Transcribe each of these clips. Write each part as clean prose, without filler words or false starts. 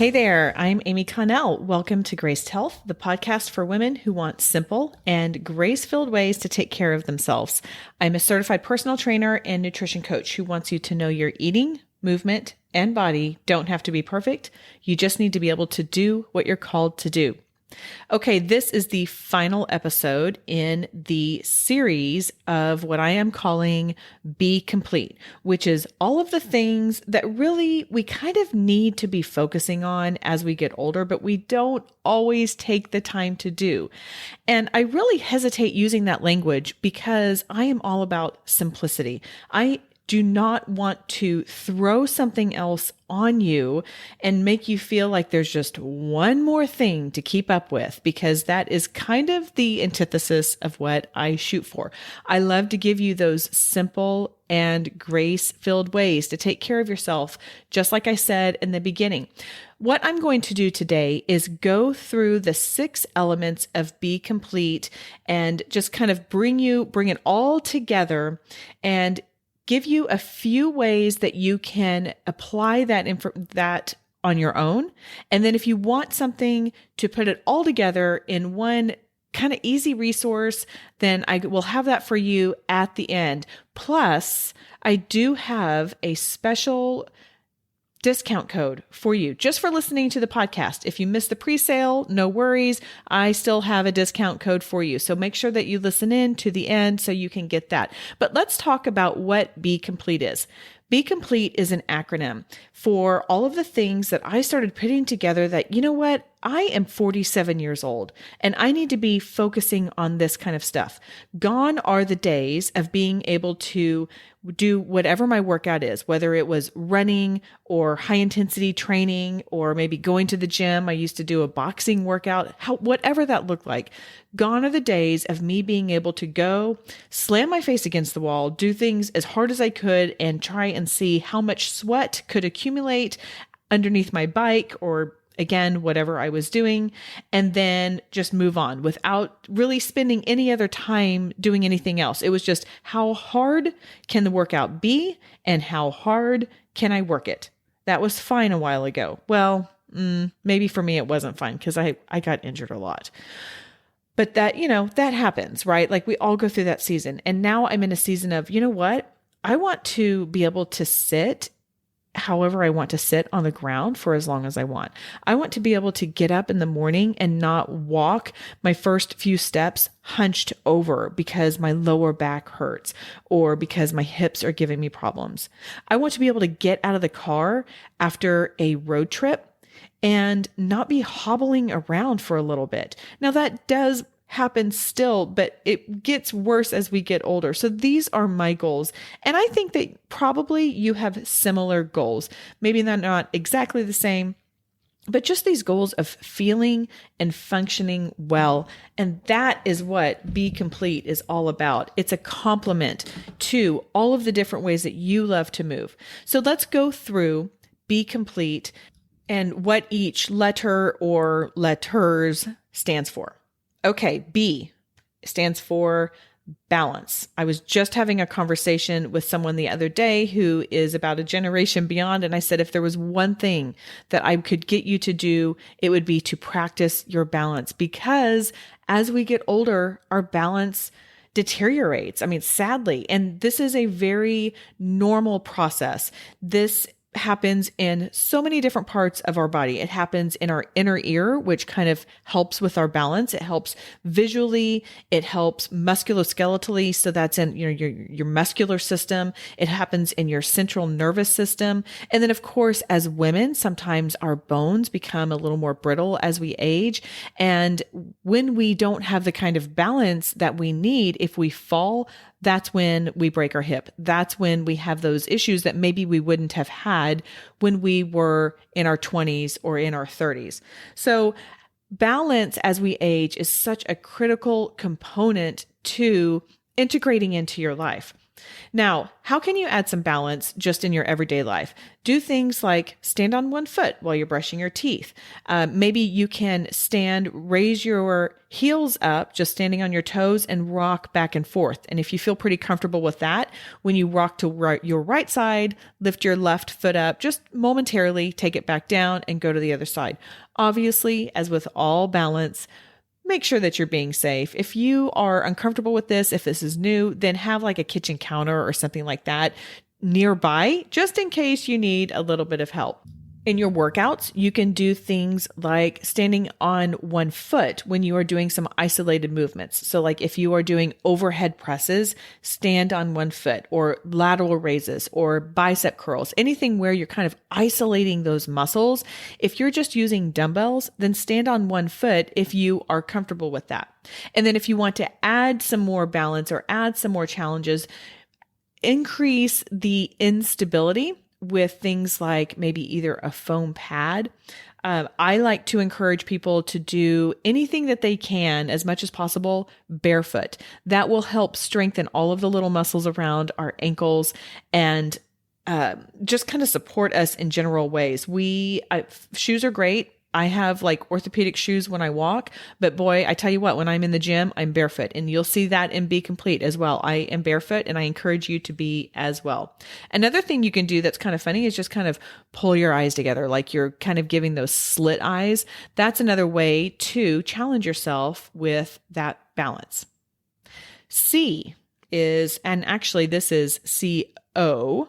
Hey there, I'm Amy.Connell. Welcome to Graced Health, the podcast for women who want simple and grace-filled ways to take care of themselves. I'm a certified personal trainer and nutrition coach who wants you to know your eating, movement, and body don't have to be perfect. You just need to be able to do what you're called to do. Okay, this is the final episode in the series of what I am calling Be Complete, which is all of the things that really we kind of need to be focusing on as we get older, but we don't always take the time to do. And I really hesitate using that language because I am all about simplicity. I do not want to throw something else on you and make you feel like there's just one more thing to keep up with, because that is kind of the antithesis of what I shoot for. I love to give you those simple and grace-filled ways to take care of yourself, just like I said in the beginning. What I'm going to do today is go through the 6 elements of Be Complete and just kind of bring it all together and give you a few ways that you can apply that on your own. And then if you want something to put it all together in one kind of easy resource, then I will have that for you at the end. Plus, I do have a special discount code for you just for listening to the podcast. If you missed the pre-sale, no worries. I still have a discount code for you. So make sure that you listen in to the end so you can get that. But let's talk about what Be Complete is. Be Complete is an acronym for all of the things that I started putting together that, you know what, I am 47 years old and I need to be focusing on this kind of stuff. Gone are the days of being able to do whatever my workout is, whether it was running or high intensity training or maybe going to the gym. I used to do a boxing workout, whatever that looked like. Gone are the days of me being able to go slam my face against the wall, do things as hard as I could and try and see how much sweat could accumulate underneath my bike or again, whatever I was doing, and then just move on without really spending any other time doing anything else. It was just how hard can the workout be and how hard can I work it? That was fine a while ago. Well, maybe for me it wasn't fine because I got injured a lot. But that happens, right? Like we all go through that season. And now I'm in a season of, you know what? I want to be able to sit however I want to sit on the ground for as long as I want. I want to be able to get up in the morning and not walk my first few steps hunched over because my lower back hurts or because my hips are giving me problems. I want to be able to get out of the car after a road trip and not be hobbling around for a little bit. Now that does happen still, but it gets worse as we get older. So these are my goals. And I think that probably you have similar goals. Maybe they're not exactly the same, but just these goals of feeling and functioning well. And that is what Be Complete is all about. It's a complement to all of the different ways that you love to move. So let's go through Be Complete and what each letter or letters stands for. Okay, B stands for balance. I was just having a conversation with someone the other day who is about a generation beyond. And I said, if there was one thing that I could get you to do, it would be to practice your balance, because as we get older, our balance deteriorates. I mean, sadly, and this is a very normal process. This happens in so many different parts of our body. It happens in our inner ear, which kind of helps with our balance. It helps visually. It helps musculoskeletally. So that's in your muscular system. It happens in your central nervous system. And then of course, as women, sometimes our bones become a little more brittle as we age. And when we don't have the kind of balance that we need, if we fall, that's when we break our hip. That's when we have those issues that maybe we wouldn't have had when we were in our 20s or in our 30s. So balance as we age is such a critical component to integrating into your life. Now, how can you add some balance just in your everyday life? Do things like stand on one foot while you're brushing your teeth. Maybe you can raise your heels up, just standing on your toes, and rock back and forth. And if you feel pretty comfortable with that, when you rock to your right side, lift your left foot up, just momentarily take it back down and go to the other side. Obviously, as with all balance, make sure that you're being safe. If you are uncomfortable with this, if this is new, then have like a kitchen counter or something like that nearby, just in case you need a little bit of help. In your workouts, you can do things like standing on one foot when you are doing some isolated movements. So like if you are doing overhead presses, stand on one foot, or lateral raises or bicep curls, anything where you're kind of isolating those muscles. If you're just using dumbbells, then stand on one foot if you are comfortable with that. And then if you want to add some more balance or add some more challenges, increase the instability with things like maybe either a foam pad. I like to encourage people to do anything that they can as much as possible barefoot. That will help strengthen all of the little muscles around our ankles and just kind of support us in general ways. Shoes are great. I have like orthopedic shoes when I walk, but boy, I tell you what, when I'm in the gym, I'm barefoot, and you'll see that in Be Complete as well. I am barefoot, and I encourage you to be as well. Another thing you can do that's kind of funny is just kind of pull your eyes together, like you're kind of giving those slit eyes. That's another way to challenge yourself with that balance. C is, and actually this is CO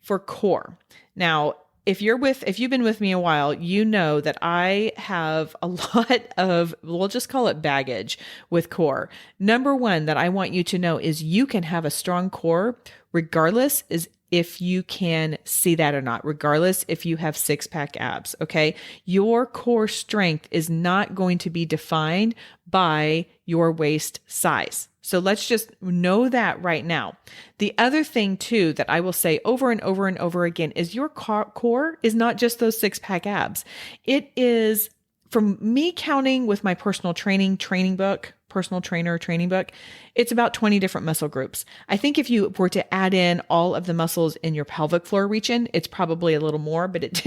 for core. Now, if you've been with me a while, you know that I have a lot of, we'll just call it baggage with core. Number one that I want you to know is you can have a strong core regardless is if you can see that or not, regardless if you have six-pack abs, okay? Your core strength is not going to be defined by your waist size. So let's just know that right now. The other thing too that I will say over and over and over again is your core is not just those six-pack abs. It is, from me counting with my personal training book, personal trainer training book, it's about 20 different muscle groups. I think if you were to add in all of the muscles in your pelvic floor region, it's probably a little more, but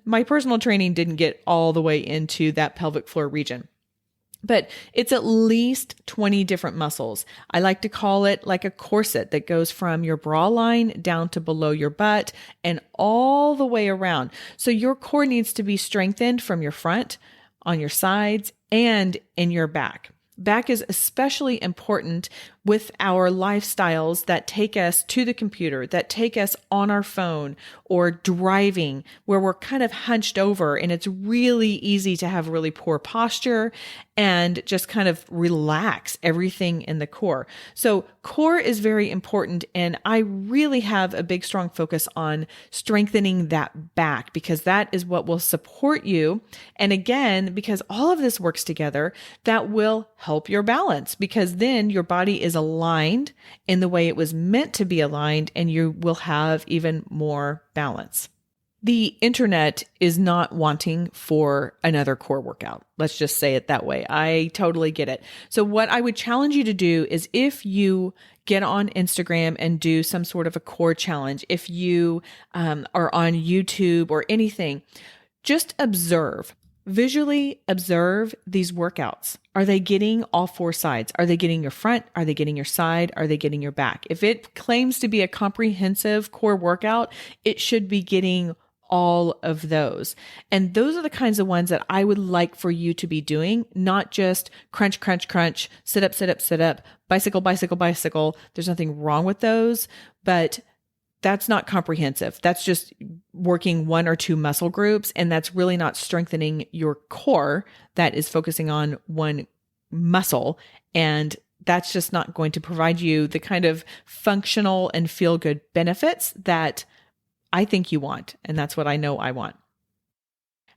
my personal training didn't get all the way into that pelvic floor region. But it's at least 20 different muscles. I like to call it like a corset that goes from your bra line down to below your butt and all the way around. So your core needs to be strengthened from your front, on your sides, and in your back. Back is especially important with our lifestyles that take us to the computer, that take us on our phone or driving, where we're kind of hunched over, and it's really easy to have really poor posture and just kind of relax everything in the core. So core is very important, and I really have a big, strong focus on strengthening that back because that is what will support you. And again, because all of this works together, that will help your balance, because then your body is aligned in the way it was meant to be aligned, and you will have even more balance. The internet is not wanting for another core workout. Let's just say it that way. I totally get it. So what I would challenge you to do is, if you get on Instagram and do some sort of a core challenge, if you are on YouTube or anything, just visually observe these workouts. Are they getting all four sides? Are they getting your front? Are they getting your side? Are they getting your back? If it claims to be a comprehensive core workout, it should be getting all of those. And those are the kinds of ones that I would like for you to be doing, not just crunch, crunch, crunch, sit up, sit up, sit up, bicycle, bicycle, bicycle. There's nothing wrong with those, but that's not comprehensive. That's just working one or two muscle groups, and that's really not strengthening your core. That is focusing on one muscle, and that's just not going to provide you the kind of functional and feel-good benefits that I think you want, and that's what I know I want.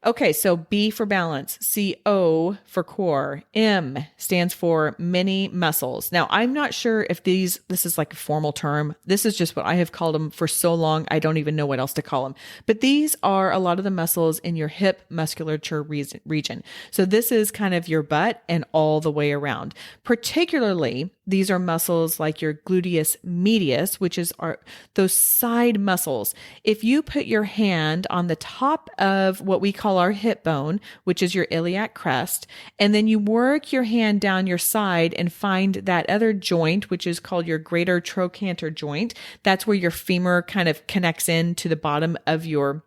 Okay, so B for balance, CO for core, M stands for many muscles. Now, I'm not sure if this is like a formal term. This is just what I have called them for so long, I don't even know what else to call them. But these are a lot of the muscles in your hip musculature region. So this is kind of your butt and all the way around. Particularly, These are muscles like your gluteus medius, which is those side muscles. If you put your hand on the top of what we call our hip bone, which is your iliac crest, and then you work your hand down your side and find that other joint, which is called your greater trochanter joint, that's where your femur kind of connects in to the bottom of your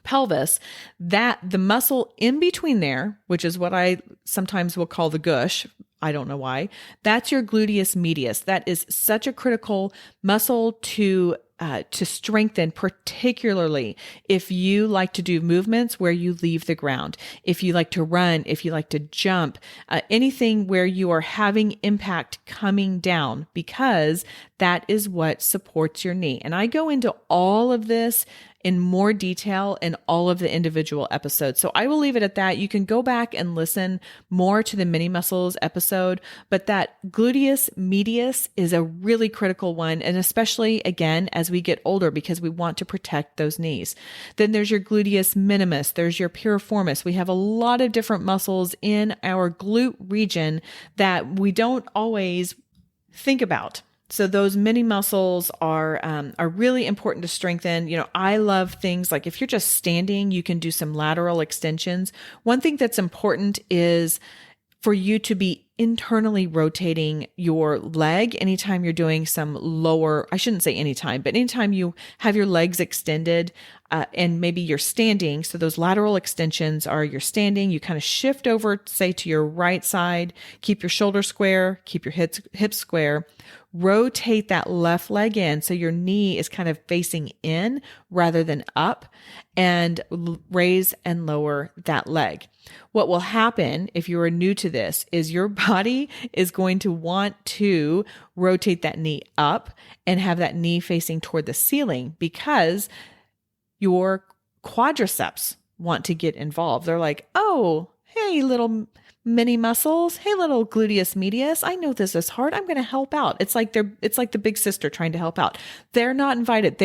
pelvis, that the muscle in between there, which is what I sometimes will call the gush, I don't know why, that's your gluteus medius. That is such a critical muscle to strengthen, particularly if you like to do movements where you leave the ground, if you like to run, if you like to jump, anything where you are having impact coming down, because that is what supports your knee. And I go into all of this in more detail in all of the individual episodes. So I will leave it at that. You can go back and listen more to the mini muscles episode, but that gluteus medius is a really critical one. And especially again, as we get older, because we want to protect those knees. Then there's your gluteus minimus. There's your piriformis. We have a lot of different muscles in our glute region that we don't always think about. So those mini muscles are really important to strengthen. You know, I love things like if you're just standing, you can do some lateral extensions. One thing that's important is for you to be internally rotating your leg anytime you're doing some lower, I shouldn't say anytime, but anytime you have your legs extended and maybe you're standing. So those lateral extensions are you're standing, you kind of shift over, say to your right side, keep your shoulder square, keep your hips square, rotate that left leg in. So your knee is kind of facing in rather than up, and raise and lower that leg. What will happen if you are new to this is your body is going to want to rotate that knee up and have that knee facing toward the ceiling, because your quadriceps want to get involved. They're like, oh, hey, little mini muscles. Hey, little gluteus medius. I know this is hard. I'm going to help out. It's like the big sister trying to help out. They're not invited.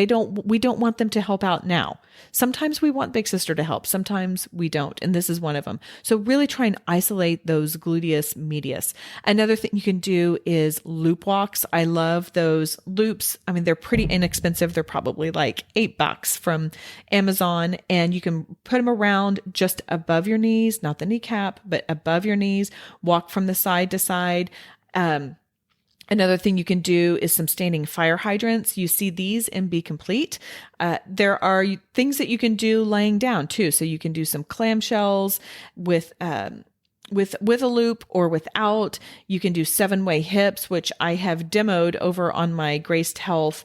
We don't want them to help out now. Sometimes we want big sister to help. Sometimes we don't. And this is one of them. So really try and isolate those gluteus medius. Another thing you can do is loop walks. I love those loops. I mean, they're pretty inexpensive. They're probably like $8 from Amazon, and you can put them around just above your knees, not the kneecap, but above your knees, walk from the side to side. Another thing you can do is some standing fire hydrants. You see these in Be Complete. There are things that you can do laying down too. So you can do some clamshells with a loop or without. You can do 7-way hips, which I have demoed over on my Graced Health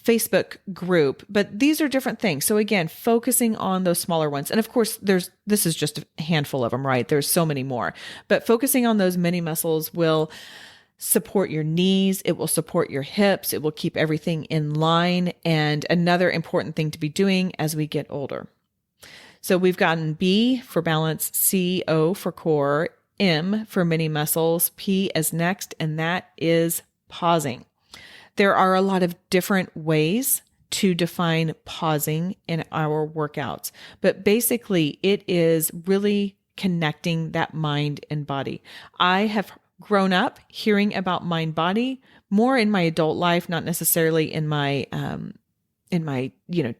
Facebook group, but these are different things. So again, focusing on those smaller ones. And of course, this is just a handful of them, right? There's so many more, but focusing on those mini muscles will support your knees. It will support your hips. It will keep everything in line. And another important thing to be doing as we get older. So we've gotten B for balance, C, O for core, M for mini muscles, P as next, and that is pausing. There are a lot of different ways to define pausing in our workouts, but basically it is really connecting that mind and body. I have grown up hearing about mind body more in my adult life, not necessarily in my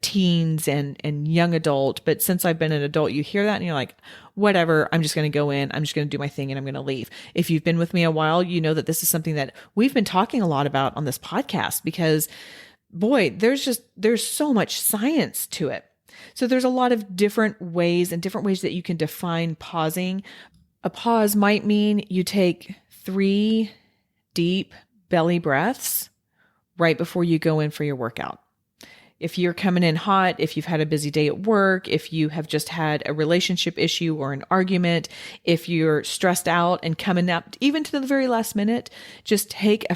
teens and young adult. But since I've been an adult, you hear that and you're like, whatever, I'm just going to go in, I'm just going to do my thing and I'm going to leave. If you've been with me a while, you know that this is something that we've been talking a lot about on this podcast, because boy, there's so much science to it. So there's a lot of different ways that you can define pausing. A pause might mean you take 3 deep belly breaths right before you go in for your workout. If you're coming in hot, if you've had a busy day at work, if you have just had a relationship issue or an argument, if you're stressed out and coming up even to the very last minute, just take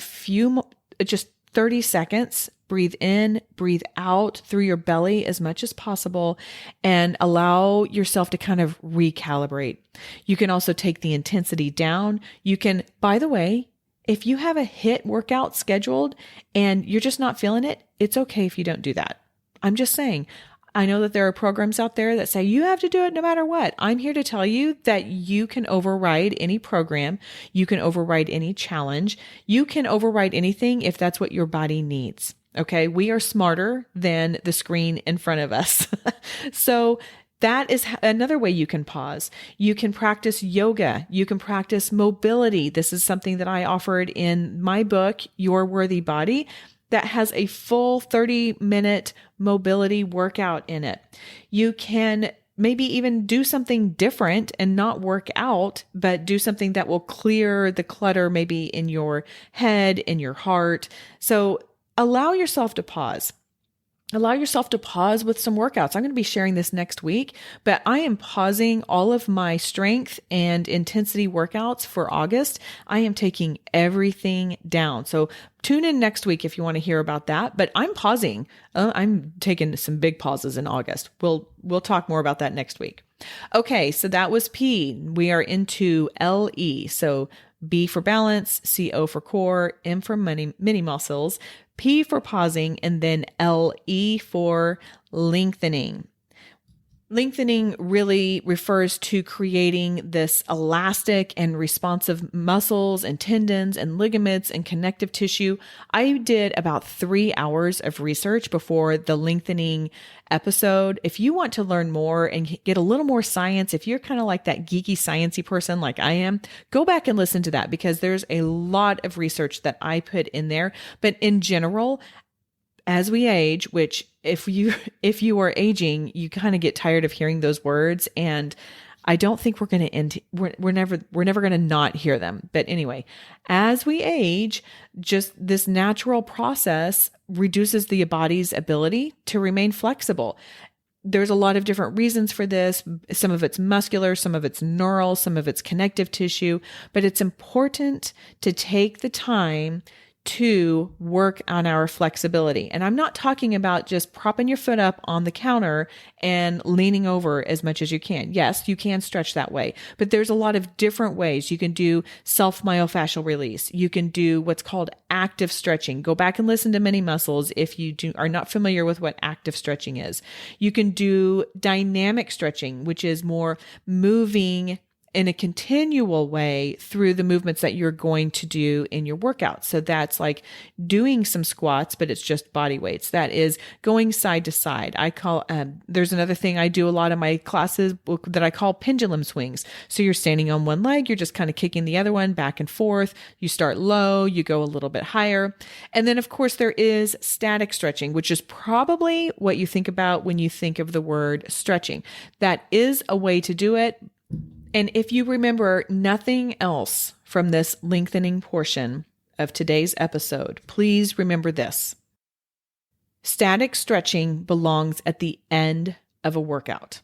just 30 seconds, breathe in, breathe out through your belly as much as possible, and allow yourself to kind of recalibrate. You can also take the intensity down. You can, by the way, if you have a HIIT workout scheduled and you're just not feeling it, it's okay if you don't do that. I'm just saying, I know that there are programs out there that say you have to do it no matter what. I'm here to tell you that you can override any program. You can override any challenge. You can override anything if that's what your body needs. Okay. We are smarter than the screen in front of us. So that is another way you can pause. You can practice yoga. You can practice mobility. This is something that I offered in my book, Your Worthy Body, that has a full 30-minute mobility workout in it. You can maybe even do something different and not work out, but do something that will clear the clutter maybe in your head, in your heart. So allow yourself to pause. Allow yourself to pause with some workouts. I'm going to be sharing this next week, but I am pausing all of my strength and intensity workouts for August. I am taking everything down. So tune in next week if you want to hear about that, but I'm pausing. I'm taking some big pauses in August. We'll talk more about that next week. Okay. So that was P. We are into LE. So B for balance, CO for core, M for mini muscles, P for pausing, and then LE for lengthening. Lengthening really refers to creating this elastic and responsive muscles and tendons and ligaments and connective tissue. I did about 3 hours of research before the lengthening episode. If you want to learn more and get a little more science, if you're kind of like that geeky sciencey person like I am, go back and listen to that because there's a lot of research that I put in there. But in general, as we age, which if you are aging, you kind of get tired of hearing those words, and I don't think we're going to end. We're never going to not hear them. But anyway, as we age, just this natural process reduces the body's ability to remain flexible. There's a lot of different reasons for this. Some of it's muscular, some of it's neural, some of it's connective tissue, but it's important to take the time to work on our flexibility. And I'm not talking about just propping your foot up on the counter and leaning over as much as you can. Yes, you can stretch that way, but there's a lot of different ways. You can do self-myofascial release. You can do what's called active stretching. Go back and listen to many muscles if you are not familiar with what active stretching is. You can do dynamic stretching, which is more moving in a continual way through the movements that you're going to do in your workout. So that's like doing some squats, but it's just body weights. That is going side to side. There's another thing I do a lot of my classes that I call pendulum swings. So you're standing on one leg, you're just kind of kicking the other one back and forth. You start low, you go a little bit higher. And then of course there is static stretching, which is probably what you think about when you think of the word stretching. That is a way to do it. And if you remember nothing else from this lengthening portion of today's episode, please remember this. Static stretching belongs at the end of a workout.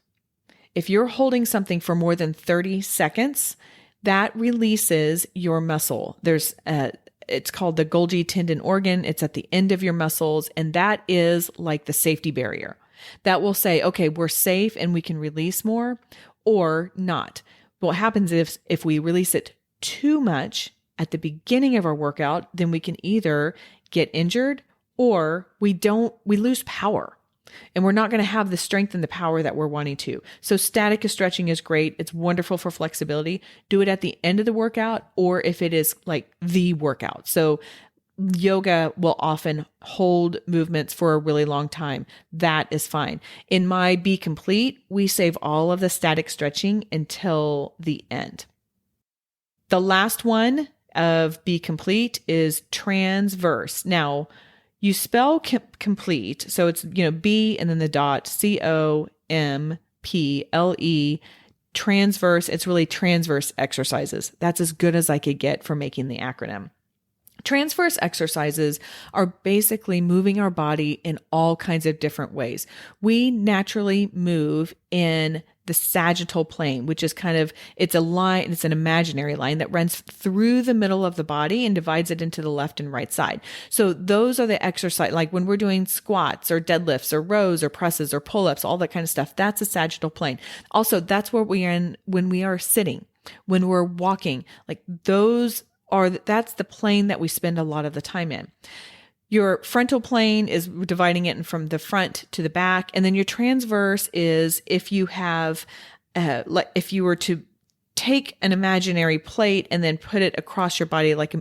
If you're holding something for more than 30 seconds, that releases your muscle. It's called the Golgi tendon organ. It's at the end of your muscles, and that is like the safety barrier. That will say, okay, we're safe and we can release more or not. What happens if we release it too much at the beginning of our workout, then we can either get injured or we lose power and we're not going to have the strength and the power that we're wanting to. So static stretching is great. It's wonderful for flexibility. Do it at the end of the workout or if it is like the workout. So yoga will often hold movements for a really long time. That is fine. In my Be Complete, we save all of the static stretching until the end. The last one of Be Complete is transverse. Now, you spell complete. So it's, B and then the dot, COMPLE, transverse. It's really transverse exercises. That's as good as I could get for making the acronym. Transverse exercises are basically moving our body in all kinds of different ways. We naturally move in the sagittal plane, which is it's a line, it's an imaginary line that runs through the middle of the body and divides it into the left and right side. So those are the exercise, like when we're doing squats or deadlifts or rows or presses or pull-ups, all that kind of stuff. That's a sagittal plane. Also, that's where we are in when we are sitting, when we're walking, like that's the plane that we spend a lot of the time in. Your frontal plane is dividing it from the front to the back. And then your transverse is if you have, if you were to take an imaginary plate and then put it across your body, like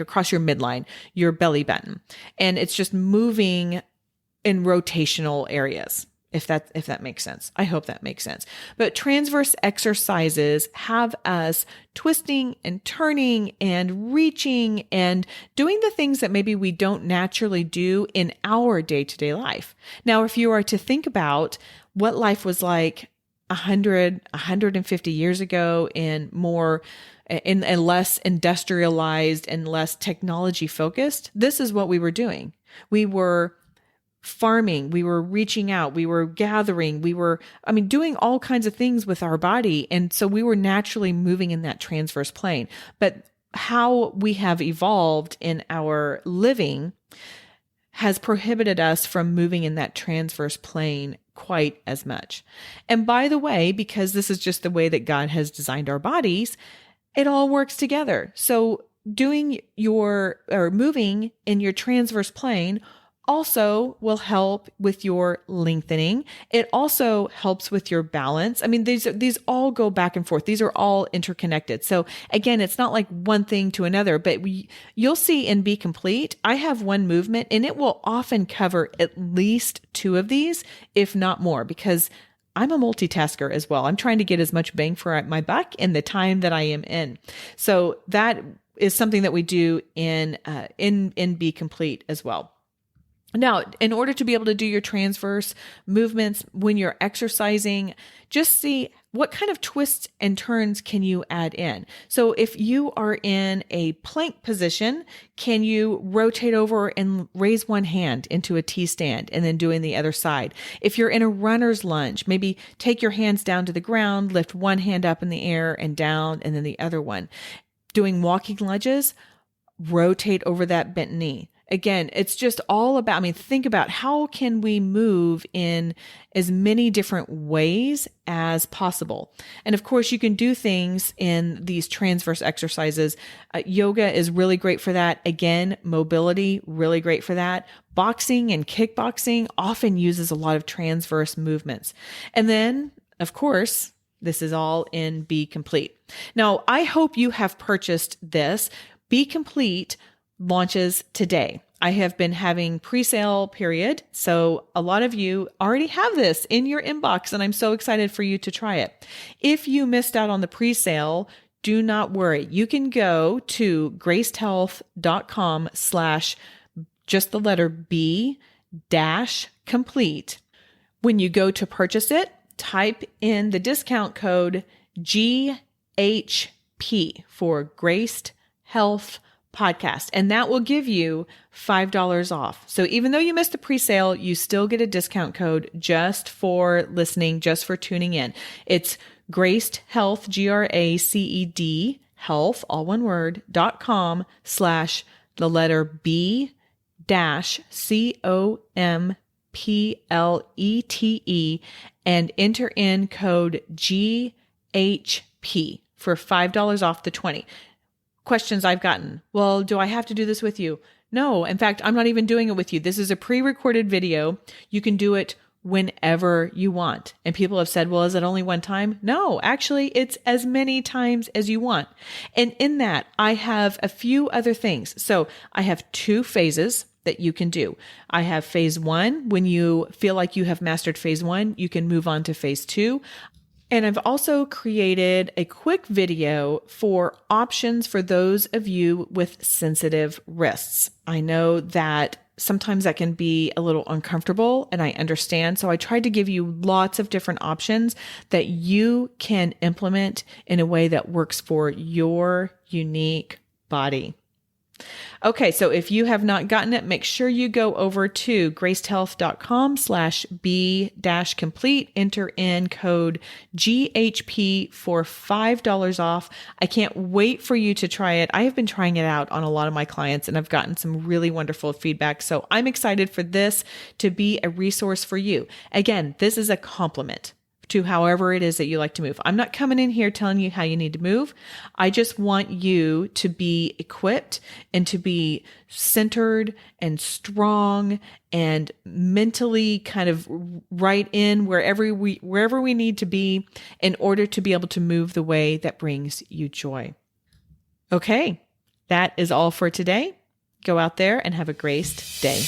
across your midline, your belly button. And it's just moving in rotational areas. If that makes sense. I hope that makes sense. But transverse exercises have us twisting and turning and reaching and doing the things that maybe we don't naturally do in our day-to-day life. Now, if you are to think about what life was like 150 years ago in less industrialized and less technology focused, this is what we were doing. We were farming, we were reaching out, we were gathering, doing all kinds of things with our body. And so we were naturally moving in that transverse plane. But how we have evolved in our living has prohibited us from moving in that transverse plane quite as much. And by the way, because this is just the way that God has designed our bodies, it all works together. So moving in your transverse plane also will help with your lengthening. It also helps with your balance. I mean, these all go back and forth. These are all interconnected. So again, it's not like one thing to another, but you'll see in Be Complete, I have one movement and it will often cover at least two of these, if not more, because I'm a multitasker as well. I'm trying to get as much bang for my buck in the time that I am in. So that is something that we do in Be Complete as well. Now, in order to be able to do your transverse movements when you're exercising, just see what kind of twists and turns can you add in. So if you are in a plank position, can you rotate over and raise one hand into a T-stand and then doing the other side? If you're in a runner's lunge, maybe take your hands down to the ground, lift one hand up in the air and down, and then the other one. Doing walking lunges, rotate over that bent knee. Again, it's just all about, think about how can we move in as many different ways as possible. And of course, you can do things in these transverse exercises. Yoga is really great for that. Again, mobility, really great for that. Boxing and kickboxing often uses a lot of transverse movements. And then, of course, this is all in Be Complete. Now, I hope you have purchased this. Be Complete launches today. I have been having pre-sale period. So a lot of you already have this in your inbox and I'm so excited for you to try it. If you missed out on the pre-sale, do not worry. You can go to gracedhealth.com/ just the letter B -complete. When you go to purchase it, type in the discount code GHP for Graced Health Podcast, and that will give you $5 off. So even though you missed the pre-sale, you still get a discount code just for listening, just for tuning in. It's Graced Health, GRACED Health, all one word, .com/ the letter B -COMPLETE and enter in code GHP for $5 off the 20. Questions I've gotten. Well, do I have to do this with you? No. In fact, I'm not even doing it with you. This is a pre-recorded video. You can do it whenever you want. And people have said, well, is it only one time? No, actually, it's as many times as you want. And in that, I have a few other things. So I have 2 phases that you can do. I have phase 1. When you feel like you have mastered phase 1, you can move on to phase 2. And I've also created a quick video for options for those of you with sensitive wrists. I know that sometimes that can be a little uncomfortable, and I understand. So I tried to give you lots of different options that you can implement in a way that works for your unique body. Okay, so if you have not gotten it, make sure you go over to gracedhealth.com/ B-complete, enter in code GHP for $5 off. I can't wait for you to try it. I have been trying it out on a lot of my clients and I've gotten some really wonderful feedback. So I'm excited for this to be a resource for you. Again, this is a complement to however it is that you like to move. I'm not coming in here telling you how you need to move. I just want you to be equipped and to be centered and strong and mentally kind of right in wherever we need to be in order to be able to move the way that brings you joy. Okay, that is all for today. Go out there and have a graced day.